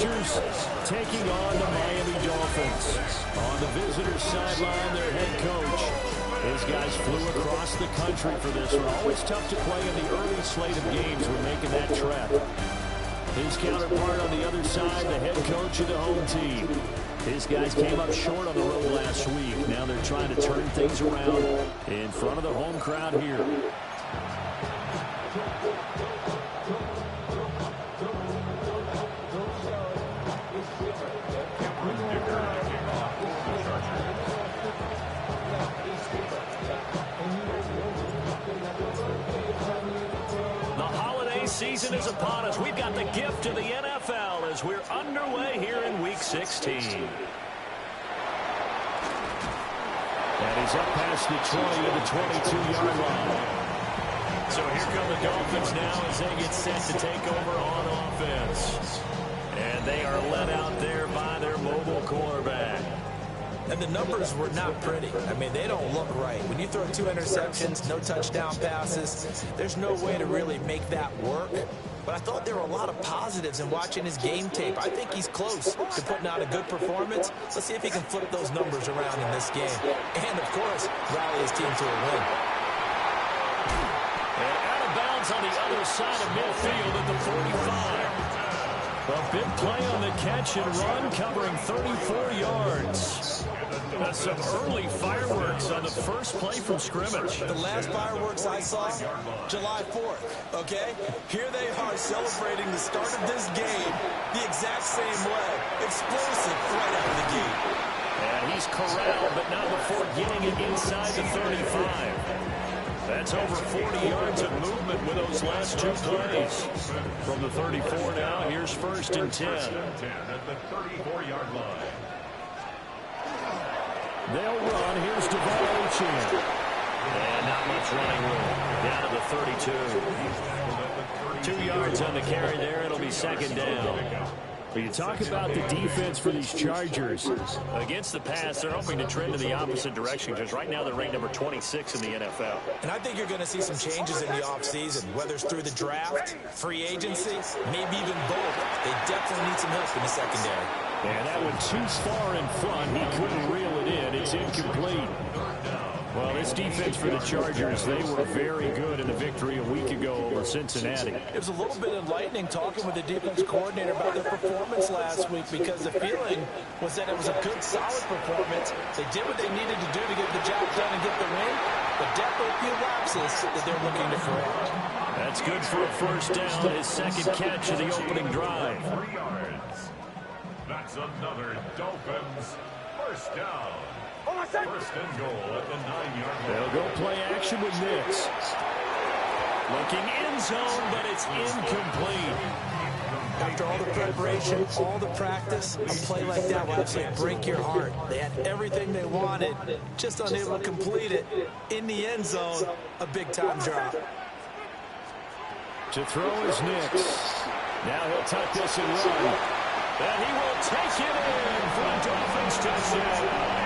Chargers taking on the Miami Dolphins. On the visitors' sideline, their head coach. His guys flew across the country for this one. Always tough to play in the early slate of games when making that trek. His counterpart on the other side, the head coach of the home team. His guys came up short on the road last week. Now they're trying to turn things around in front of the home crowd here. Season is upon us. We've got the gift of the NFL as we're underway here in Week 16. And he's up past the 20 to the 22-yard line. So here come the Dolphins now as they get set to take over on offense. And they are led out there by their mobile quarterback. And the numbers were not pretty. I mean, they don't look right. When you throw 2 interceptions, no touchdown passes, there's no way to really make that work. But I thought there were a lot of positives in watching his game tape. I think he's close to putting out a good performance. Let's see if he can flip those numbers around in this game. And, of course, rally his team to a win. And out of bounds on the other side of midfield at the 45. A big play on the catch and run, covering 34 yards. Some early fireworks on the first play from scrimmage. The last fireworks I saw, July 4th, okay? Here they are celebrating the start of this game the exact same way. Explosive right out of the gate. And he's corralled, but not before getting it inside the 35. That's over 40 yards of movement with those last 2 plays. From the 34 now, here's 1st and 10. At the 34-yard line. They'll run. Here's Devon Achane. And not much running room. Down to the 32. 2 yards on the carry there. It'll be 2nd down. But you talk about the defense for these Chargers. Against the pass, they're hoping to trend in the opposite direction because right now they're ranked number 26 in the NFL. And I think you're going to see some changes in the offseason, whether it's through the draft, free agency, maybe even both. They definitely need some help in the secondary. And that one too far in front. He couldn't reel it in. It's incomplete. Well, this defense for the Chargers, they were very good in the victory a week ago over Cincinnati. It was a little bit enlightening talking with the defense coordinator about their performance last week because the feeling was that it was a good, solid performance. They did what they needed to do to get the job done and get the win, but definitely a few lapses that they're looking to correct. That's good for a 1st down, his 2nd catch of the opening drive. 3 yards. That's another Dolphins 1st down. 1st and goal at the 9-yard line. They'll go play action with Nix. Looking end zone, but it's incomplete. After all the preparation, all the practice, a play like that will absolutely break your heart. They had everything they wanted, just unable to complete it. In the end zone, a big-time drop. To throw is Nix. Now he'll tuck this and run. And he will take it in for a Dolphins touchdown.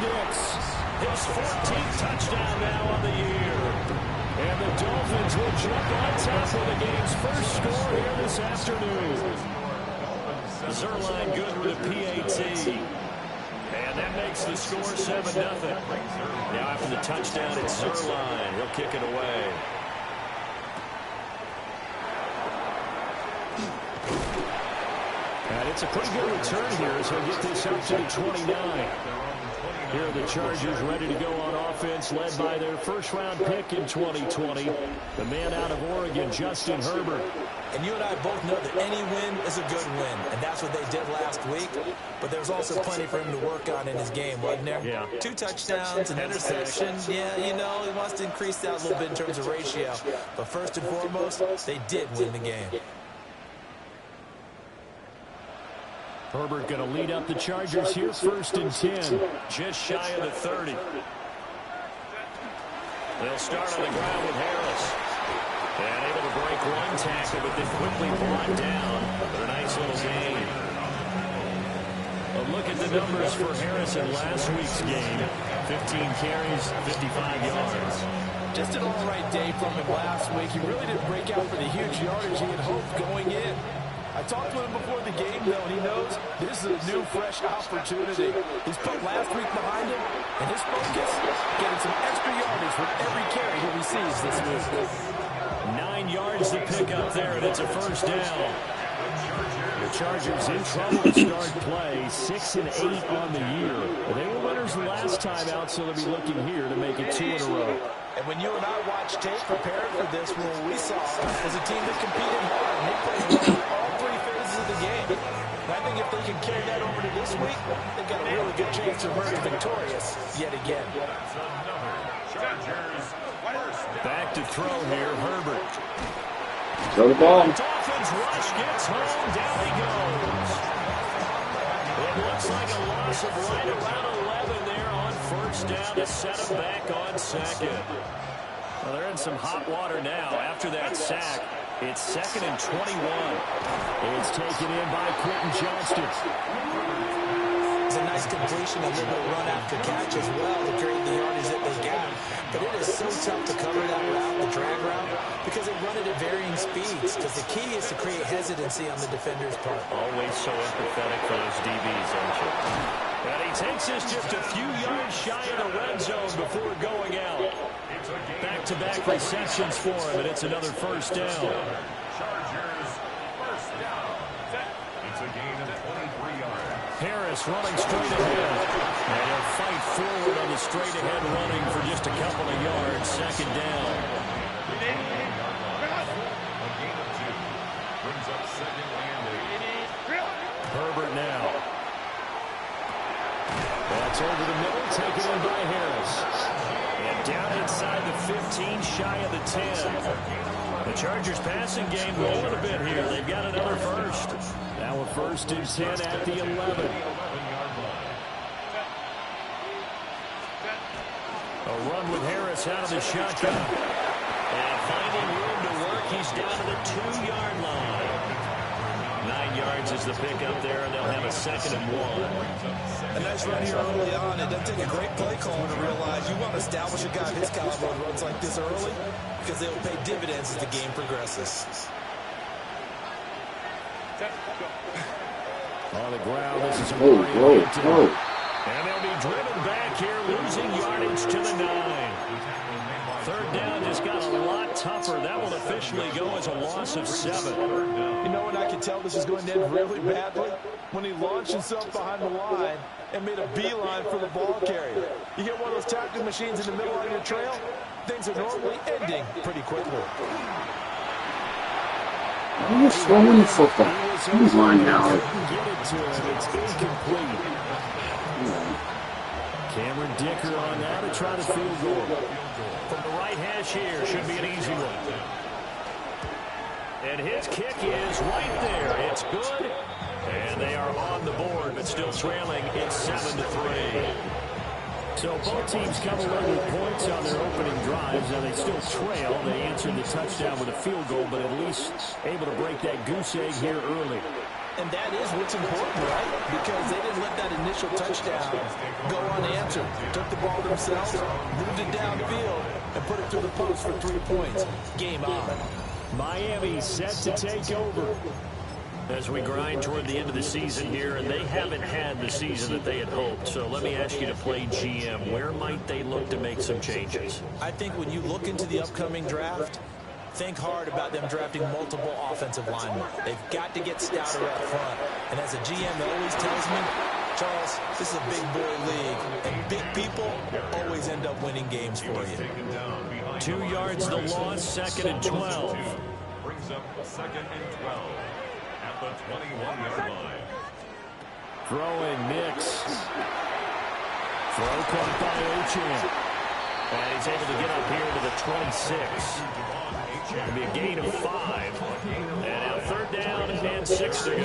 Nix, his 14th touchdown now on the year. And the Dolphins will jump on top of the game's first score here this afternoon. Zerline good with a PAT. And that makes the score 7-0. Now after the touchdown, it's Zerline. He'll kick it away. And it's a pretty good return here as he'll get this up to the 29. Here are the Chargers ready to go on offense, led by their 1st-round pick in 2020, the man out of Oregon, Justin Herbert. And you and I both know that any win is a good win, and that's what they did last week. But there's also plenty for him to work on in his game, wasn't there? Yeah. 2 touchdowns, an interception. Yeah, you know, he wants to increase that a little bit in terms of ratio. But first and foremost, they did win the game. Herbert going to lead up the Chargers here, 1st and 10. Just shy of the 30. They'll start on the ground with Harris. And able to break one tackle, but then quickly brought down. But a nice little gain. A look at the numbers for Harris in last week's game. 15 carries, 55 yards. Just an all-right day from him last week. He really didn't break out for the huge yardage he had hoped going in. I I talked with him before the game, though, and he knows this is a new, fresh opportunity. He's put last week behind him, and his focus, getting some extra yardage with every carry he receives this week. 9 yards to pick up there, and it's a first down. The Chargers in trouble to start play, 6-8 on the year. They were winners last time out, so they'll be looking here to make it 2 in a row. And when you and I watched tape preparing for this, what we saw was a team that competed hard, and they played well all 3 phases of the game. And I think if they can carry that over to this week, they've got a really good chance to emerge victorious yet again. Back to throw here, Herbert. Throw the ball. Dolphins rush gets home, down he goes. It looks like a loss of right around 11 there on first down to set him back on second. Well, they're in some hot water now after that sack. It's 2nd and 21. It's taken in by Quentin Johnston. It's a nice completion, a little run after catch as well to create the yardage that they got. But it is so tough to cover that route, the drag route, because they run it at varying speeds. Because the key is to create hesitancy on the defender's part. Always so empathetic for those DBs, aren't you? And he takes us just a few yards shy of the red zone before going out. Back-to-back receptions for him, and it's another first down. Chargers, first down. It's a gain of 23 yards. Harris running straight ahead. And he'll fight forward on the straight-ahead running for just a couple of yards. Second down. A gain of 2. Brings up 2nd and 8. Herbert now. That's over the middle, taken in by Harris. And down inside the 15, shy of the 10. The Chargers passing game rolling a bit here. They've got another first. Now a 1st and 10 at the 11. A run with Harris out of the shotgun. And finding room to work, he's down to the 2-yard line. 9 yards is the pickup there, and they'll have a 2nd and 1. A nice run here early on. It doesn't take a great play caller to realize you want to establish a guy of his caliber who runs like this early because they will pay dividends as the game progresses. On the ground, this is a Whoa. And they'll be driven back here, losing yardage to the 9. 3rd down just got a lot tougher. That will officially go as a loss of 7. You know when I can tell this is going to end really badly? When he launched himself behind the line and made a beeline for the ball carrier. You get one of those tackling machines in the middle of your trail, things are normally ending pretty quickly. Why are you throwing the football? Come on now. Get it to him. It's incomplete. Cameron Dicker on that to try to field goal. From the right hash here, should be an easy one. And his kick is right there. It's good. And they are on the board, but still trailing. It's 7-3. So both teams come away with points on their opening drives. Now they still trail. They answered the touchdown with a field goal, but at least able to break that goose egg here early. And that is what's important, right? Because they didn't let that initial touchdown go unanswered. Took the ball themselves, moved it downfield, and put it through the post for 3 points. Game on. Miami set to take over as we grind toward the end of the season here, and they haven't had the season that they had hoped. So let me ask you to play GM. Where might they look to make some changes? I think when you look into the upcoming draft, think hard about them drafting multiple offensive linemen. They've got to get stouter up front. And as a GM that always tells me, Charles, this is a big boy league, and big people always end up winning games for you. 2 yards the loss, 2nd and 12. Brings up 2nd and 12 at the 21-yard line. Throwing Nix. Throw caught by Ochan. And he's able to get up here to the 26. It'll be a gain of 5. And now 3rd down and 6 to go.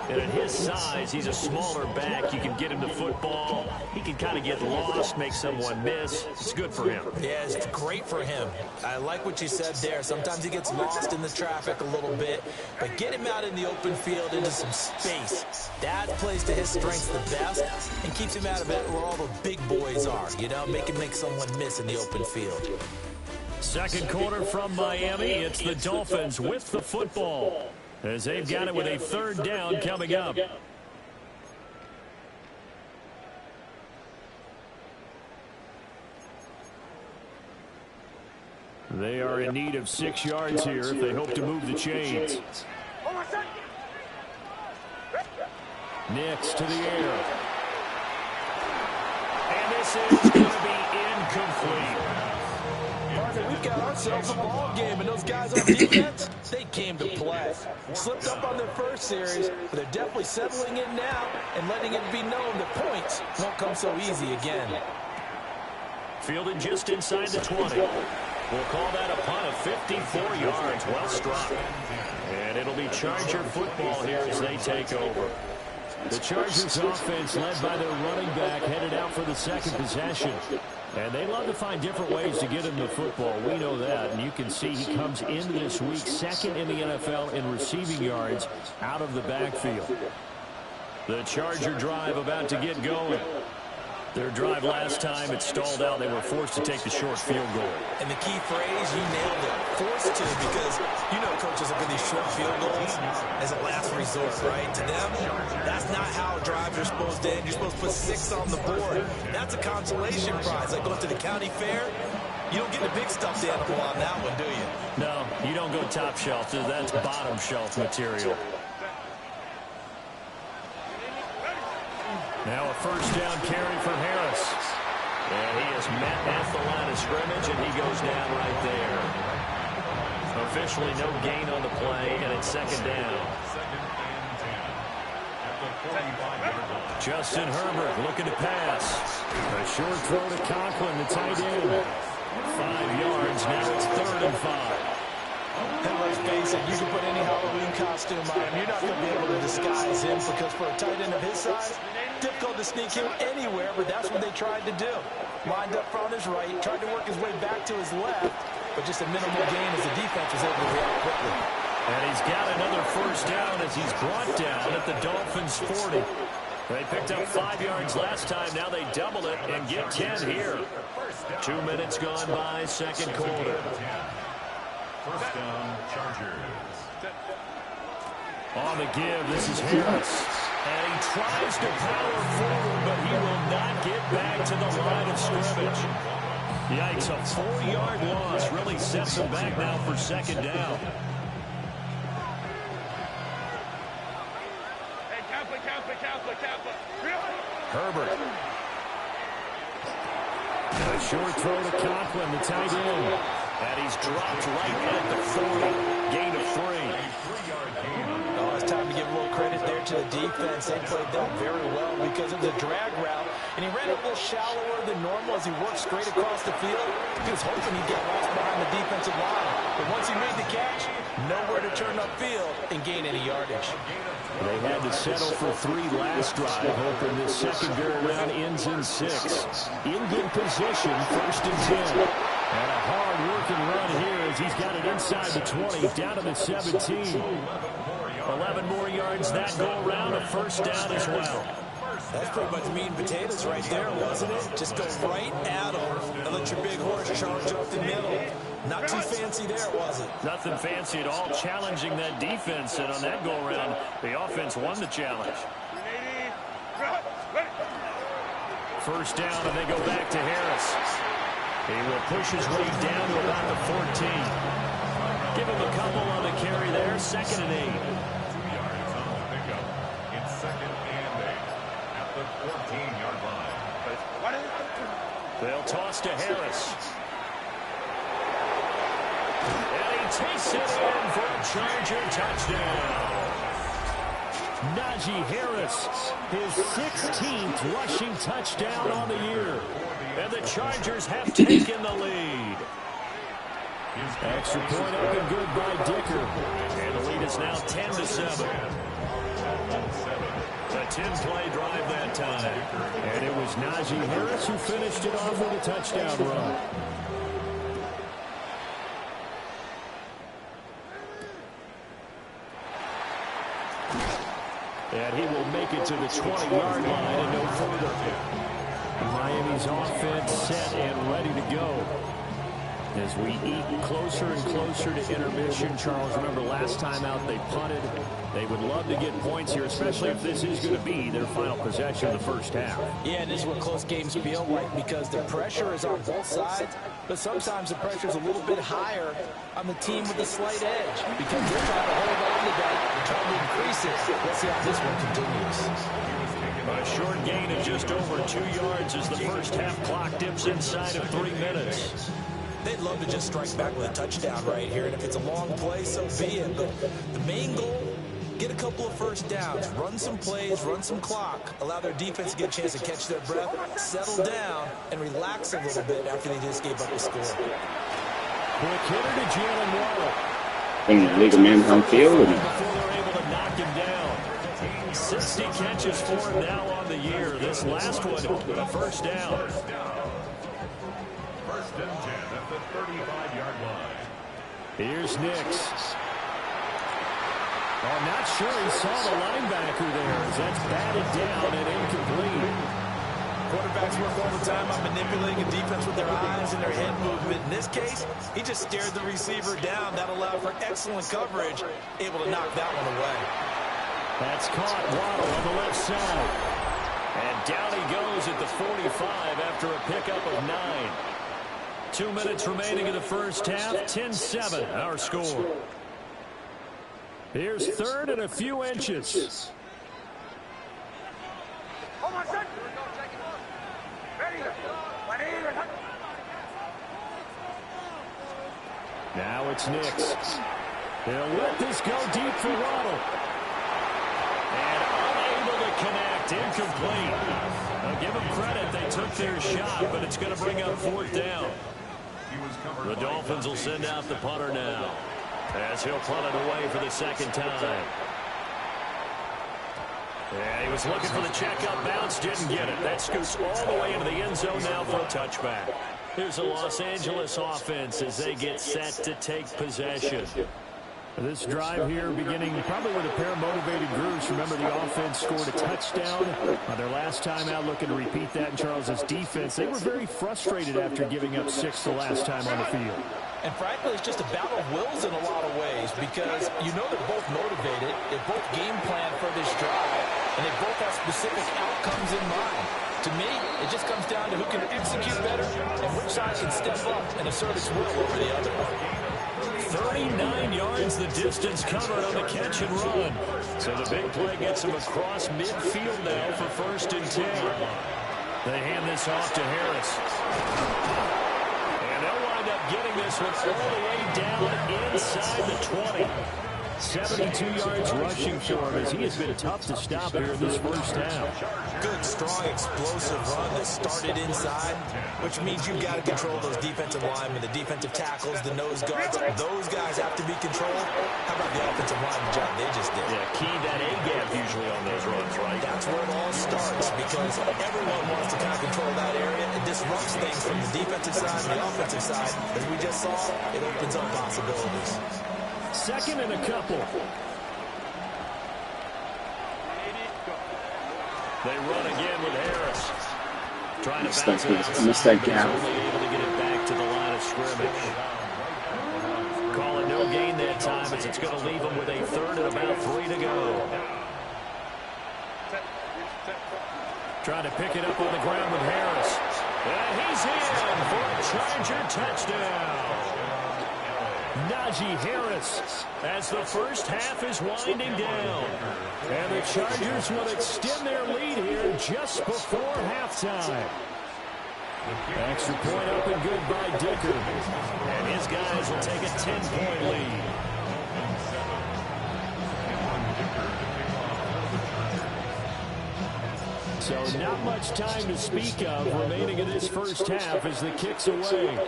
And at his size, he's a smaller back. You can get him the football. He can kind of get lost, make someone miss. It's good for him. Yeah, it's great for him. I like what you said there. Sometimes he gets lost in the traffic a little bit. But get him out in the open field into some space. That plays to his strengths the best and keeps him out of it where all the big boys are. You know, make someone miss in the open field. Second quarter from Miami. It's the Dolphins with the football. as they've got it with a third down coming up. They are in need of 6 yards here if they hope to move the chains. Nix to the air. And this is going to be incomplete. Partner, we've got ourselves a ball game, and those guys on defense, they came to play. Slipped up on their first series, but they're definitely settling in now and letting it be known that points won't come so easy again. Fielded just inside the 20. We'll call that a punt of 54 yards. Well struck. And it'll be Charger football here as they take over. The Chargers offense led by their running back headed out for the second possession. And they love to find different ways to get him the football. We know that. And you can see he comes into this week second in the NFL in receiving yards out of the backfield. The Charger drive about to get going. Their drive last time, it stalled out. They were forced to take the short field goal. And the key phrase, you nailed it, forced to, because you know coaches look at these short field goals as a last resort, right? To them, that's not how drives are supposed to end. You're supposed to put 6 on the board. That's a consolation prize. Like going to the county fair, you don't get the big stuffed animal on that one, do you? No, you don't go top shelf. That's bottom shelf material. Now a first down carry for Harris. And he is met at the line of scrimmage, and he goes down right there. Officially no gain on the play, and it's second down. Justin Herbert looking to pass. A short throw to Conklin, the tight end. 5 yards, now it's 3rd and 5. And let's face it, you can put any Halloween costume on him. You're not going to be able to disguise him, because for a tight end of his size, difficult to sneak him anywhere, but that's what they tried to do. Lined up on his right, tried to work his way back to his left, but just a minimal gain as the defense was able to react quickly. And he's got another first down as he's brought down at the Dolphins' 40. They picked up 5 yards last time. Now they double it and get 10 here. 2 minutes gone by, second quarter. First down, Chargers. On the give, this is Harris. And he tries to power forward, but he will not get back to the line of scrimmage. Yikes, a 4-yard loss really sets him back now for second down. Herbert. A short throw to Conklin, the tight end. And he's dropped right at the 40. Gain of 3. Oh, it's time to give a little credit there to the defense. They played that very well because of the drag route. And he ran a little shallower than normal as he worked straight across the field. He was hoping he'd get lost behind the defensive line. But once he made the catch, nowhere to turn upfield and gain any yardage. They had to settle for 3 last drive, hoping this second go-around ends in 6. In good position, 1st and 10. And a hard-working run here as he's got it inside the 20, down to the 17. 11 more yards that go-around, a first down as well. That's pretty much meat and potatoes right there, wasn't it? Just go right at them and let your big horse charge up the middle. Not too fancy there, was it? Nothing fancy at all, challenging that defense. And on that go-around, the offense won the challenge. First down, and they go back to Harris. He will push his way down to about the 14. Give him a couple on the carry there, 2nd and 8. 2 yards on the pickup. It's 2nd and 8 at the 14-yard line. They'll toss to Harris. And he takes it in for a Charger touchdown. Najee Harris, his 16th rushing touchdown on the year. And the Chargers have taken the lead. Extra point up and good by Dicker. And the lead is now 10-7. A 10-play drive that time. And it was Najee Harris who finished it off with a touchdown run. And he will make it to the 20-yard line and no further. Miami's offense set and ready to go. As we eke closer and closer to intermission, Charles, remember last time out they punted. They would love to get points here, especially if this is going to be their final possession of the first half. Yeah, and this is what close games feel like because the pressure is on both sides, but sometimes the pressure is a little bit higher on the team with a slight edge because they're trying to hold on to that and trying to increase it. Let's see how this one continues. A short gain of just over 2 yards as the first half clock dips inside of 3 minutes. They'd love to just strike back with a touchdown right here, and if it's a long play, so be it. But the main goal, get a couple of first downs, run some plays, run some clock, allow their defense to get a chance to catch their breath, settle down, and relax a little bit after they just gave up a score. Quick hitter to Jalen Waddle. And lead a man downfield. Before they're able to knock him down. 60 catches for him now on the year. This last one, a first down. First and 10 at the 35-yard line. Here's Nix. I'm not sure he saw the linebacker there as that's batted down and incomplete. Quarterbacks work all the time on manipulating a defense with their eyes and their head movement. In this case, he just stared the receiver down. That allowed for excellent coverage, able to knock that one away. That's caught. Waddle on the left side. And down he goes at the 45 after a pickup of 9. 2 minutes remaining in the first half. 10-7, our score. Here's third and a few inches. Now it's Nix. They'll let this go deep for Waddle. And unable to connect. Incomplete. I'll give them credit. They took their shot, but it's going to bring up fourth down. The Dolphins will send out the punter now, as he'll punt it away for the second time. Yeah, he was looking for the checkup bounce, didn't get it. That scoots all the way into the end zone now for a touchback. Here's the Los Angeles offense as they get set to take possession. This drive here beginning probably with a pair of motivated groups. Remember, the offense scored a touchdown their last time out, looking to repeat that in Charles's defense. They were very frustrated after giving up 6 the last time on the field. And frankly, it's just a battle of wills in a lot of ways because you know they're both motivated, they both game plan for this drive, and they both have specific outcomes in mind. To me, it just comes down to who can execute better and which side can step up and assert its will over the other. 39 yards the distance covered on the catch and run. So the big play gets him across midfield now for first and 10. They hand this off to Harris. And they'll wind up getting this one all the way down inside the 20. 72 yards rushing for him as he has been tough to stop here in this first half. Good, strong, explosive run that started inside, which means you've got to control those defensive linemen, the defensive tackles, the nose guards. Those guys have to be controlled. How about the offensive lineman job they just did? Yeah, key that A-gap usually on those runs, right? That's where it all starts because everyone wants to kind of control that area. It disrupts things from the defensive side and the offensive side. As we just saw, it opens up possibilities. Second and a couple. They run again with Harris. Trying to bounce it outside, missed that gap. only able to get it back to the line of scrimmage. Call it no gain that time as it's going to leave them with a third and about 3 to go. Trying to pick it up on the ground with Harris. And he's in for a Charger touchdown. Najee Harris as the first half is winding down. And the Chargers will extend their lead here just before halftime. Extra point up and good by Dicker. And his guys will take a 10-point lead. So not much time to speak of remaining in this first half as the kick's away.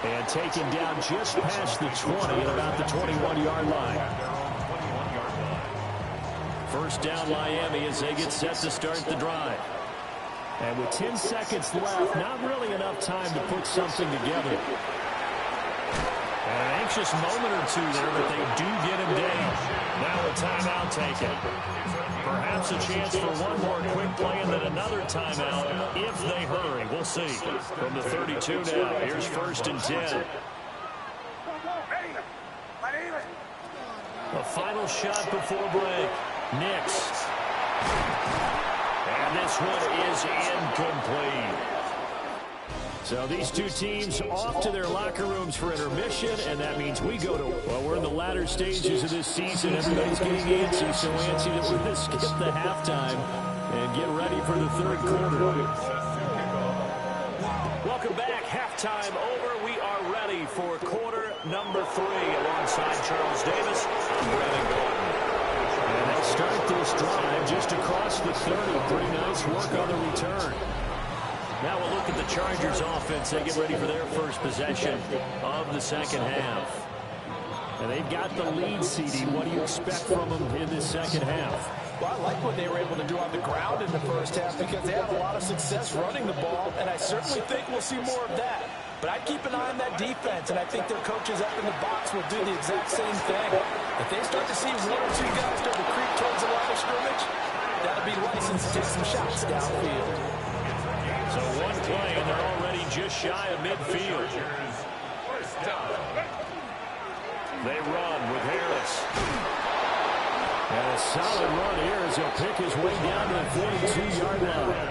And taken down just past the 20 at about the 21-yard line. First down Miami as they get set to start the drive. And with 10 seconds left, not really enough time to put something together. And an precious moment or two there, but they do get him down. Now a timeout taken. Perhaps a chance for one more quick play and then another timeout if they hurry. We'll see. From the 32 now, here's 1st and 10. A final shot before break. Nix. And this one is incomplete. So these two teams off to their locker rooms for intermission, and that means we go to, well, we're in the latter stages of this season. Everybody's getting antsy, so antsy that we're going to skip the halftime and get ready for the 3rd quarter. Welcome back. Halftime over. We are ready for quarter number 3 alongside Charles Davis and Brandon Gordon. And they'll start this drive just across the 30. Pretty nice work on the return. Now we'll look at the Chargers offense. They get ready for their first possession of the second half. And they've got the lead, CD. What do you expect from them in this second half? Well, I like what they were able to do on the ground in the first half because they had a lot of success running the ball, and I certainly think we'll see more of that. But I'd keep an eye on that defense, and I think their coaches up in the box will do the exact same thing. If they start to see 1 or 2 guys start to creep towards the line of scrimmage, that'll be license to take some shots downfield. So one play, and they're already just shy of midfield. They run with Harris. And a solid run here as he'll pick his way down to the 42-yard line.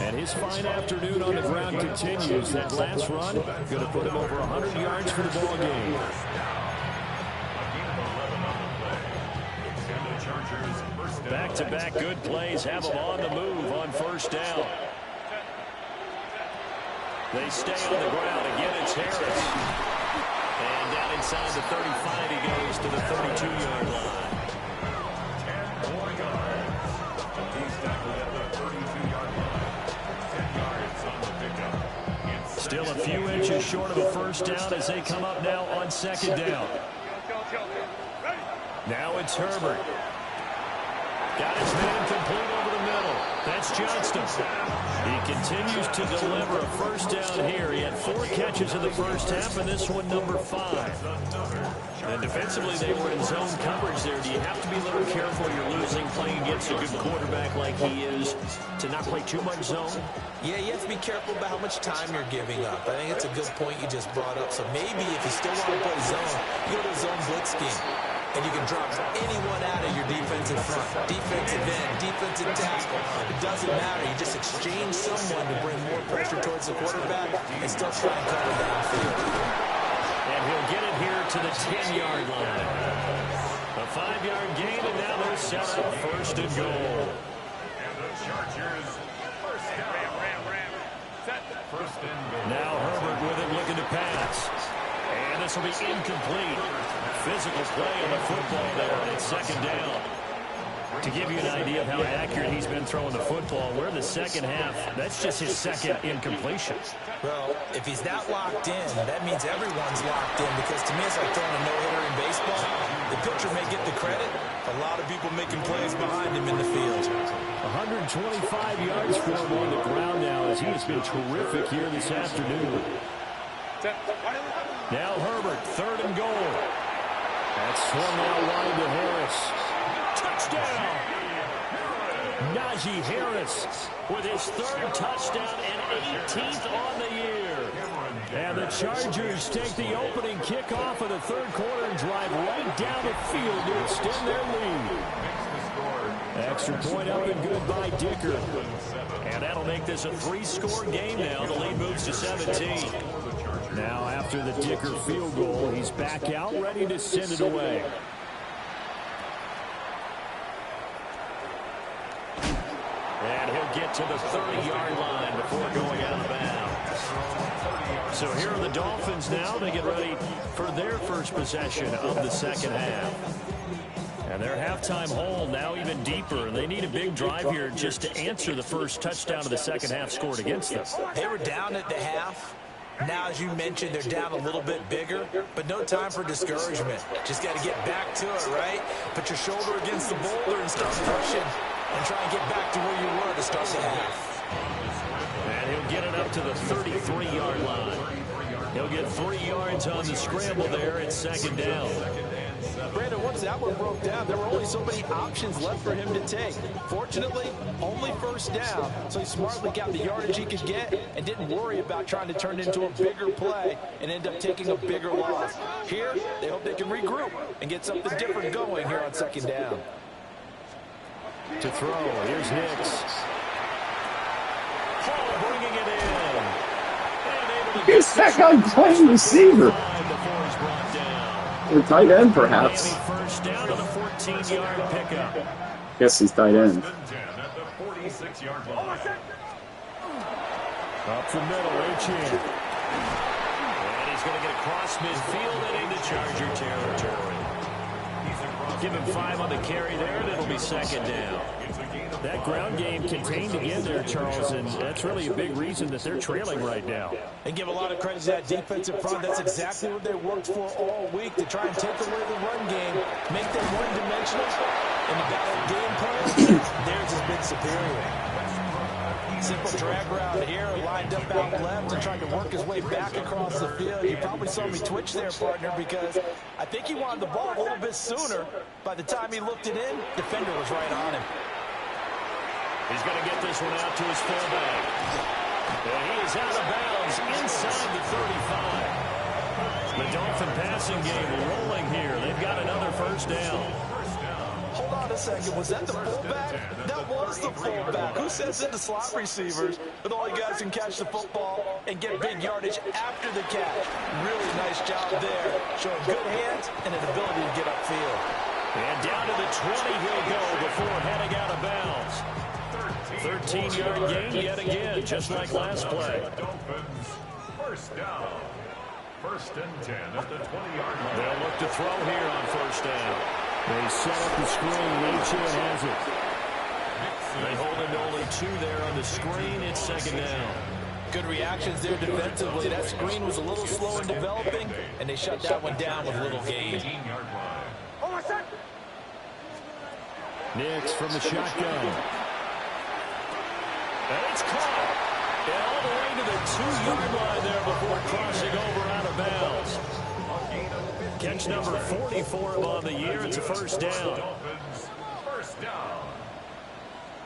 And his fine afternoon on the ground continues. That last run going to put him over 100 yards for the ball game. Back-to-back good plays have them on the move on 1st down. They stay on the ground. Again, it's Harris. And down inside the 35, he goes to the 32-yard line. 10 more yards. He's tackled at the 32-yard line. 10 yards on the pickup. Still a few inches short of a 1st down as they come up now on 2nd down. Now it's Herbert. Got his man complete over the middle. That's Johnston. He continues to deliver a 1st down here. He had 4 catches in the first half, and this one number 5. And defensively, they were in zone coverage there. Do you have to be a little careful? You're losing, playing against a good quarterback like he is, to not play too much zone? Yeah, you have to be careful about how much time you're giving up. I think it's a good point you just brought up. So maybe if you still want to play zone, you go to a zone blitz scheme. And you can drop anyone out of your defensive front, defensive end, defensive tackle. It doesn't matter. You just exchange someone to bring more pressure towards the quarterback and still try and cover downfield. And he'll get it here to the 10-yard line. A 5-yard gain, and now they're set up 1st and goal. And the Chargers, 1st down. First and goal. Now Herbert with it, looking to pass. And this will be incomplete. Physical play on the football there, and it's 2nd down. To give you an idea of how accurate he's been throwing the football, we're in the second half. That's just his 2nd incompletion. Well, if he's not locked in, that means everyone's locked in, because to me it's like throwing a no-hitter in baseball. The pitcher may get the credit. A lot of people making plays behind him in the field. 125 yards for him on the ground now, as he has been terrific here this afternoon. Now Herbert, 3rd and goal. That's swung out wide to Harris. Touchdown! Najee Harris with his 3rd touchdown and 18th on the year. And the Chargers take the opening kickoff of the 3rd quarter and drive right down the field to extend their lead. Extra point up and good by Dicker. And that'll make this a 3-score game now. The lead moves to 17. Now after the Dicker field goal, he's back out, ready to send it away. And he'll get to the 30-yard line before going out of bounds. So here are the Dolphins now. They get ready for their first possession of the second half. And their halftime hole now even deeper. They need a big drive here just to answer the first touchdown of the second half scored against them. They were down at the half. Now, as you mentioned, they're down a little bit bigger, but no time for discouragement. Just got to get back to it, right? Put your shoulder against the boulder and start pushing and try and get back to where you were to start the half. And he'll get it up to the 33-yard line. He'll get 3 yards on the scramble there at second down. Brandon, once that one broke down, there were only so many options left for him to take. Fortunately, only first down, so he smartly got the yardage he could get and didn't worry about trying to turn it into a bigger play and end up taking a bigger loss. Here, they hope they can regroup and get something different going here on second down. To throw, here's Hicks. Hall bringing it in. He's that guy playing receiver. Or tight end, perhaps. First down on the 14-yard pickup. Guess he's tight end. Up the middle, Achin. And he's going to get across midfield and into Charger territory. Give him 5 on the carry there, and it'll be second down. That ground game contained again there, Charles, and that's really a big reason that they're trailing right now. And give a lot of credit to that defensive front. That's exactly what they worked for all week, to try and take away the run game, make them one-dimensional, and the battle game plan, theirs has been superior. Simple drag route here, lined up out left and trying to work his way back across the field. You probably saw me twitch there, partner, because I think he wanted the ball a little bit sooner. By the time he looked it in, defender was right on him. He's going to get this one out to his fullback. And he is out of bounds inside the 35. The Dolphin passing game rolling here. They've got another first down. Hold on a second. Was that the fullback? That was the fullback. Who says it to slot receivers, but all you guys can catch the football and get big yardage after the catch? Really nice job there. Showing good hands and an ability to get upfield. And down to the 20 he'll go before heading out of bounds. 13-yard gain yet again, just like last play. First down. First and 10 at the 20-yard line. They'll look to throw here on first down. They set up the screen. Leachin has it. They hold him to only 2 there on the screen. It's second down. Good reactions there defensively. That screen was a little slow in developing, and they shut that one down with little gain. Nix from the shotgun. And it's caught. And all the way to the 2-yard line there before crossing over out of bounds. Catch number 44 on the year. It's a first down. First down.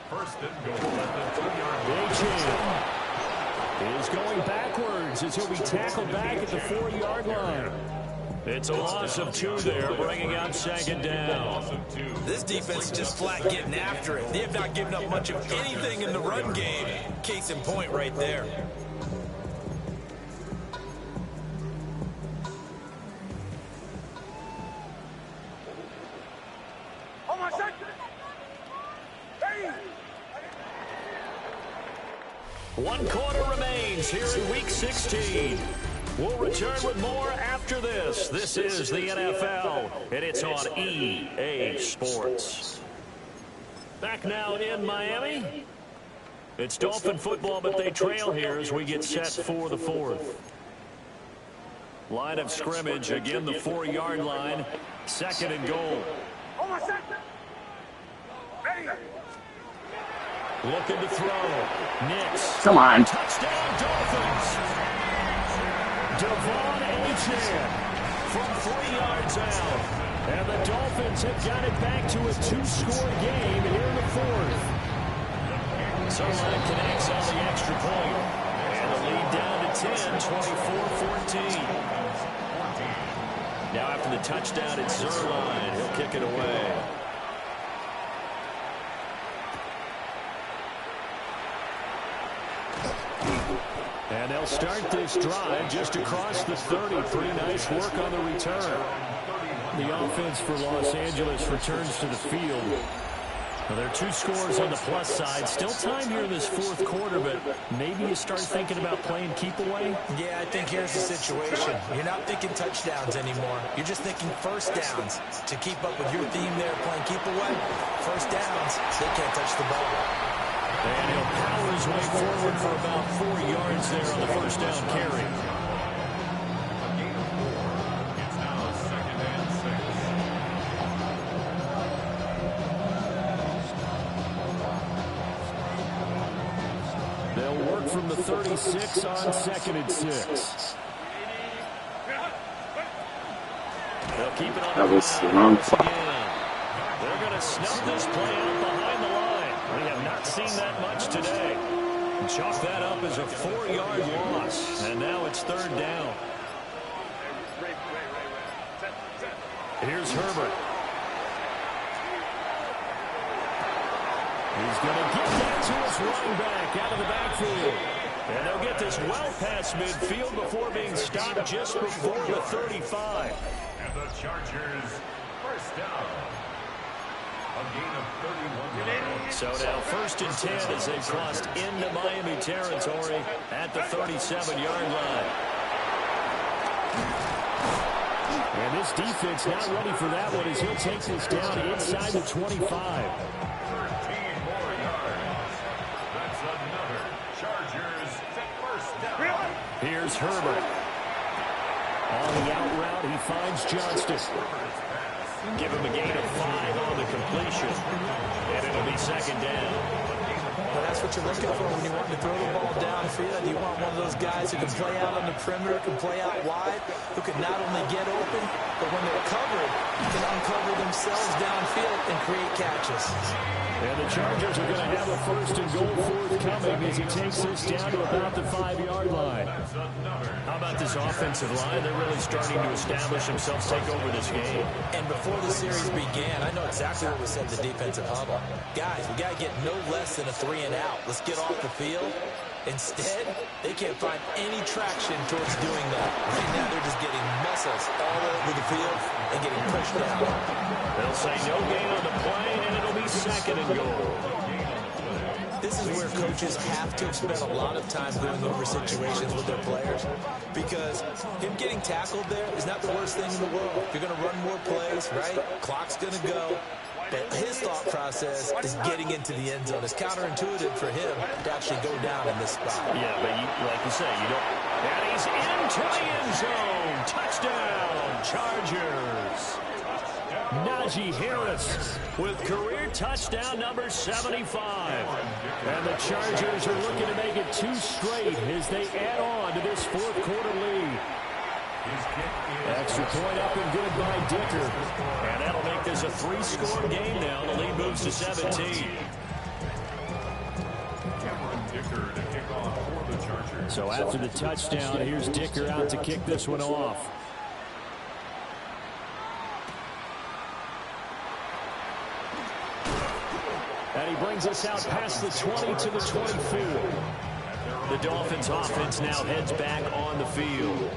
First and goal at the 2-yard line. Achin is going backwards as he'll be tackled back at the 4-yard line. It's a loss of 2 there, bringing out second down. This defense is just flat getting after it. They have not given up much of anything in the run game. Case in point right there. One quarter remains here in Week 16. We'll return with more after this. This is the NFL, and it's on EA Sports. Back now in Miami. It's Dolphin football, but they trail here as we get set for the 4th. Line of scrimmage, again the 4-yard line. Second and goal. Looking to throw. Nix. Come on. Touchdown Dolphins. Devon Achin from 3 yards out. And the Dolphins have got it back to a 2-score game here in the 4th. Sutherland connects on the extra point. And the lead down to 10, 24-14. Now after the touchdown, it's Zerline. He'll kick it away. And they'll start this drive just across the 30. Pretty nice work on the return. The offense for Los Angeles returns to the field. Well, there are 2 scores on the plus side. Still time here in this 4th quarter, but maybe you start thinking about playing keep away? Yeah, I think here's the situation. You're not thinking touchdowns anymore. You're just thinking first downs. To keep up with your theme there, playing keep away, first downs, they can't touch the ball. And he'll power his way forward for about 4 yards there on the first down carry. It's now second and 6. They'll work from the 36 on second and 6. They'll keep it on That the was the line wrong once spot. again. They're going to snub this play out behind the line. We have not seen that much today. Chalk that up as a 4-yard loss. And now it's 3rd down. Here's Herbert. He's going to get that to his running back out of the backfield. And they'll get this well past midfield before being stopped just before the 35. And the Chargers, first down. A gain of 31 yards. So now 1st and 10 as they've crossed into Miami territory at the 37-yard line. And this defense not ready for that one as he'll take this down inside the 25. 13 more yards. That's another Chargers first down. Here's Herbert. On the out route, he finds Johnston. Give him a gain of 5 on the completion. And it'll be 2nd down. Well, that's what you're looking for when you want to throw the ball downfield. You want one of those guys who can play out on the perimeter, can play out wide, who can not only get open, but when they're covered, can uncover themselves downfield and create catches. And the Chargers are going to have a 1st and goal forthcoming as he takes this down to about the 5-yard line. How about this offensive line? They're really starting to establish themselves, take over this game. And before the series began, I know exactly what we said in the defensive huddle. Guys, we got to get no less than a 3 and out. Let's get off the field. Instead, they can't find any traction towards doing that. Right now, they're just getting muscles all over the field and getting pushed down. They'll say no gain on the play, and it'll be 2nd and goal. This is where coaches have to spend a lot of time going over situations with their players, because him getting tackled there is not the worst thing in the world. If you're going to run more plays, right? Clock's going to go. But his thought process is getting into the end zone. It's counterintuitive for him to actually go down in this spot. Yeah, but like you say, you don't. And he's into the end zone. Touchdown, Chargers. Najee Harris with career touchdown number 75. And the Chargers are looking to make it 2 straight as they add on to this 4th quarter lead. Extra point up and good by Dicker. And that'll make this a 3-score game now. The lead moves to 17. So after the touchdown, here's Dicker out to kick this one off. And he brings us out past the 20 to the 24. The Dolphins offense now heads back on the field.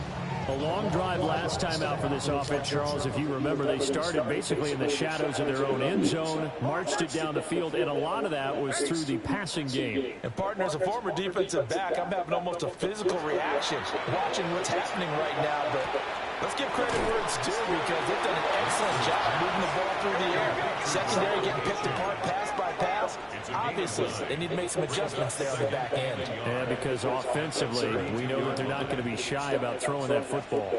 A long drive last time out for this offense, Charles. If you remember, they started basically in the shadows of their own end zone, marched it down the field, and a lot of that was through the passing game. And partner, as a former defensive back, I'm having almost a physical reaction watching what's happening right now. But let's give credit where it's due, because they've done an excellent job moving the ball through the air. Secondary getting picked apart pass by pass. Obviously, they need to make some adjustments there on the back end. Yeah, because offensively, we know that they're not going to be shy about throwing that football.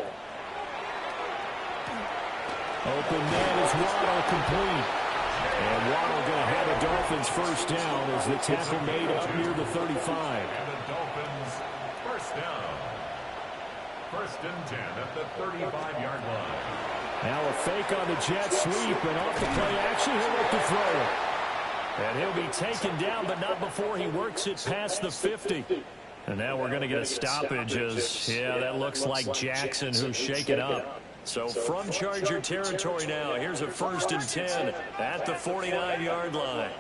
Open man is Waddle, complete. And Waddle going to have a Dolphins 1st down as the tackle made up near the 35. And the Dolphins first down. 1st and 10 at the 35-yard line. Now a fake on the jet sweep, and off the play action, he'll look to throw it. And he'll be taken down, but not before he works it past the 50. And now we're going to get a stoppage as, yeah, that looks like Jackson who's shaken up. So from Charger territory now, here's a 1st and 10 at the 49-yard line.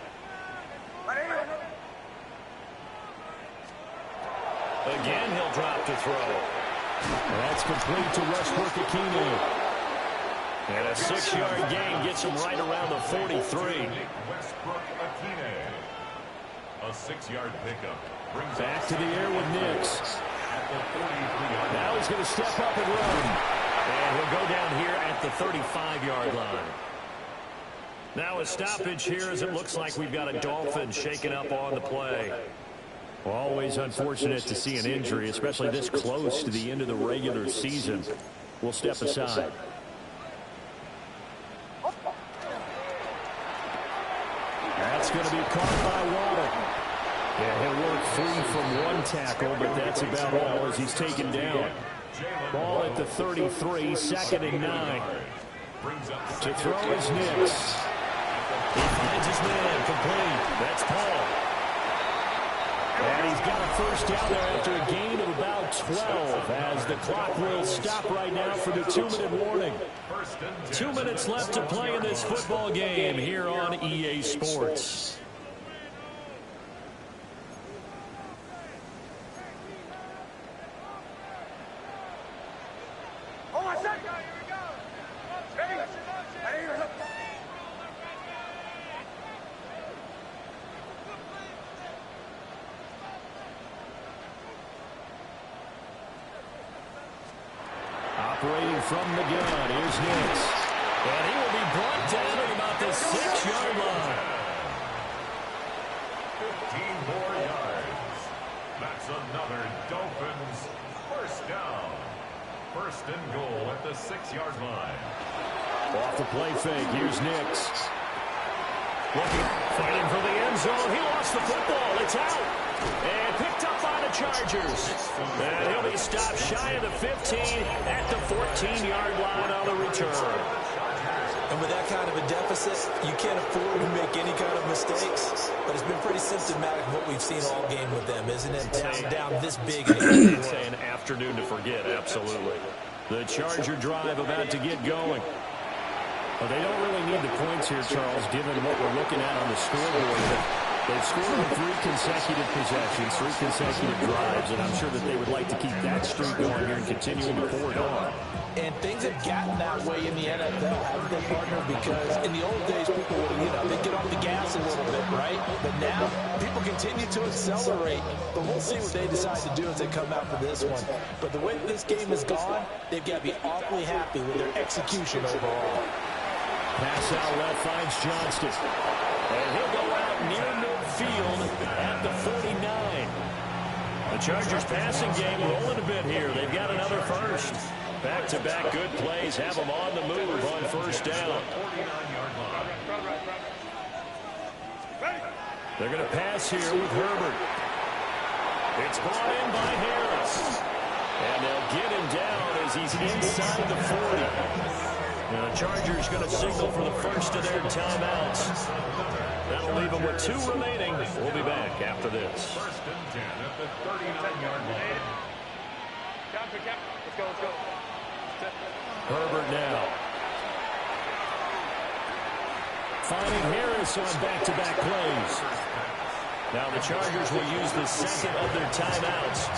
Again, he'll drop to throw. And that's complete to Westbrook-Ikhine. And a 6-yard gain gets him right around the 43. Westbrook-Ikhine. A 6-yard pickup. Back to the air with Nix. Now he's going to step up and run. And he'll go down here at the 35-yard line. Now a stoppage here as it looks like we've got a Dolphin shaken up on the play. Always unfortunate to see an injury, especially this close to the end of the regular season. We'll step aside. That's going to be caught by Waddle. Yeah, he'll work free from one tackle, but that's about all as he's taken down. Ball at the 33, 2nd and 9. brings up To second throw and his 10. Knicks. He finds his man complete. That's Paul. And he's got a first down there after a gain of about 12 as the clock will stop right now for the 2-minute warning. 2 minutes left to play in this football game here on EA Sports. Operating from the gun, here's Knicks. And he will be brought down at about the 6-yard line. 15 more yards. That's another Dolphins first down. First and goal at the 6-yard line. Off the play fake, here's Knicks. Looking, fighting for the end zone. He lost the football. It's out. And picked up by the Chargers. And he'll be stopped shy of the 15 at the 14-yard line on the return. And with that kind of a deficit, you can't afford to make any kind of mistakes. But it's been pretty symptomatic of what we've seen all game with them, isn't it? Down this big. It's an afternoon to forget, absolutely. The Charger drive about to get going. Well, they don't really need the points here, Charles, given what we're looking at on the scoreboard. They've scored on 3 consecutive possessions, 3 consecutive drives, and I'm sure that they would like to keep that streak going here and continuing to pour it on. And things have gotten that way in the NFL, haven't they, partner? Because in the old days, people would, they'd get off the gas a little bit, right? But now, people continue to accelerate. But we'll see what they decide to do as they come out for this one. But the way this game has gone, they've got to be awfully happy with their execution overall. Pass out left finds Johnston. And he'll go out near midfield at the 49. The Chargers passing game rolling a bit here. They've got another first. Back-to-back good plays have them on the move on first down. They're going to pass here with Herbert. It's brought in by Harris. And they'll get him down as he's inside the 40. Now, the Chargers going to signal for the first of their timeouts. That'll leave them with 2 remaining. We'll be back after this. First and 10 at the 39-yard line. Let's go. Herbert now. Finding Harris on back-to-back plays. Now the Chargers will use the second of their timeouts.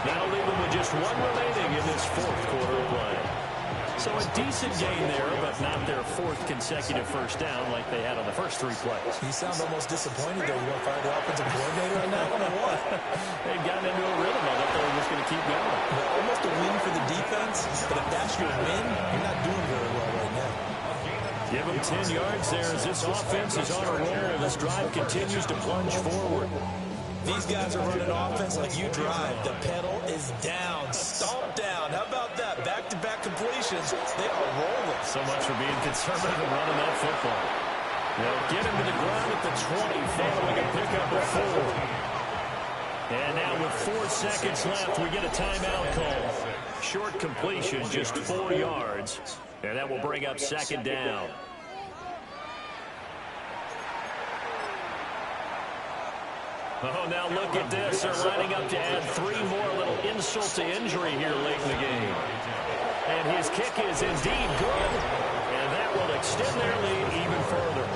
That'll leave them with just 1 remaining in this 4th quarter of play. So a decent gain there, but not their 4th consecutive first down like they had on the first 3 plays. You sound almost disappointed there. You want to fire the offensive coordinator on that one or what? They've gotten into a rhythm. I thought they were just going to keep going. Well, almost a win for the defense, but if that's your win, you're not doing very well right now. Give them 10 yards there as this offense is on a roll. This drive continues to plunge forward. These guys are running offense like you drive. The pedal is down, stomped down. How about that? Back-to-back completions. They are rolling. So much for being conservative and running that football. They'll get him to the ground at the 20, following a pickup of 4. And now with 4 seconds left, we get a timeout call. Short completion, just 4 yards. And that will bring up second down. Oh, now look at this. They're lining up to add 3 more. A little insult to injury here late in the game. And his kick is indeed good. And that will extend their lead even further.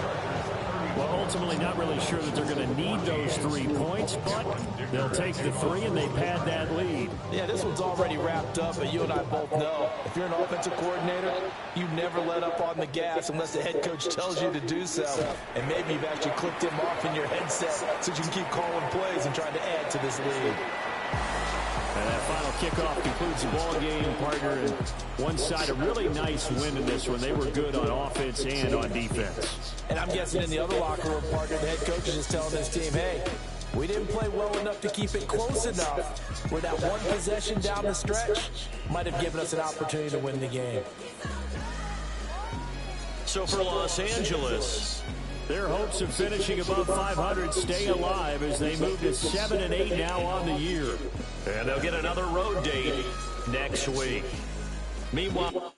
Well, ultimately not really sure that they're going to need those 3 points, but they'll take the 3 and they pad that lead. Yeah, this one's already wrapped up, but you and I both know if you're an offensive coordinator, you never let up on the gas unless the head coach tells you to do so. And maybe you've actually clicked him off in your headset so you can keep calling plays and trying to add to this lead. And that final kickoff concludes the ball game, partner. And one side, a really nice win in this one. They were good on offense and on defense. And I'm guessing in the other locker room, partner, the head coach is just telling his team, hey, we didn't play well enough to keep it close enough where that one possession down the stretch might have given us an opportunity to win the game. So for Los Angeles, their hopes of finishing above 500 stay alive as they move to 7-8 now on the year. And they'll get another road date next week. Meanwhile,